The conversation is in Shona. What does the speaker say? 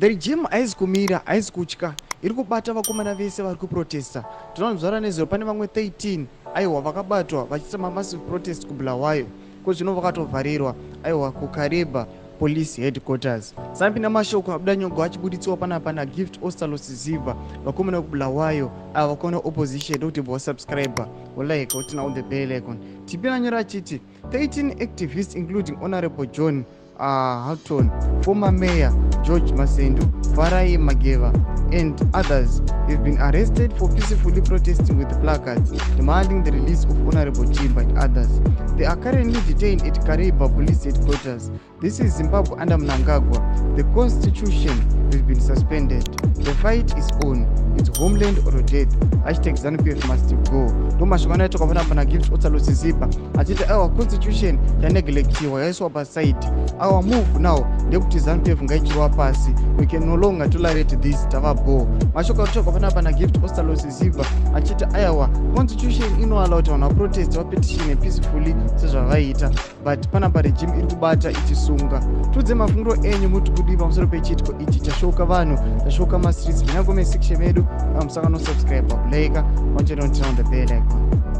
The regime haisi kumira, haisi kutya, iri kubata vakomana vese vari kuprotesta. Tinonzvara nezuro pane vamwe 13 aiwa vakabatwa vachiita massive protest kubulawayo, kozvino vakatovharirwa aiwa kukareba police headquarters. Sambi namashoko abuda nyongo achibuditsiwa panapa nagift ostalos ziva vakomana vekubulawayo ava vakaona opposition ndokuti vosubscriber wolike utina on the bell icon. Tipina nyora achiti 13 activists including Honorable John Houghton, former mayor George Masendu, Farai Mageva, and others have been arrested for peacefully protesting with placards demanding the release of Honorable Chimba and others. They are currently detained at Kariba police headquarters. This is Zimbabwe under Mnangagwa. The constitution has been suspended. The fight is on. It's homeland or death. Hashtag ZANU-PF must go. Domashwana toka vana pana gift otalosizipa. Achita our constitution ya neglectiwa yaiswa pa side. Our move now ndekuti ZANU-PF ngaichirwa pasi. We can no longer tolerate this tavabo. Mashoka toka vana pana gift otalosizipa. Achita ayawa constitution ino allow to protest or petition peacefully sezvavaita, but panapa regime iri kubata ichisunga. Tudze mafungiro enyu muti kudiva musoro pechitiko ichi chashoka vanhu, chashoka ma streets. Vinyango me section medu, musaka no subscribe, like, want to turn on the bell icon.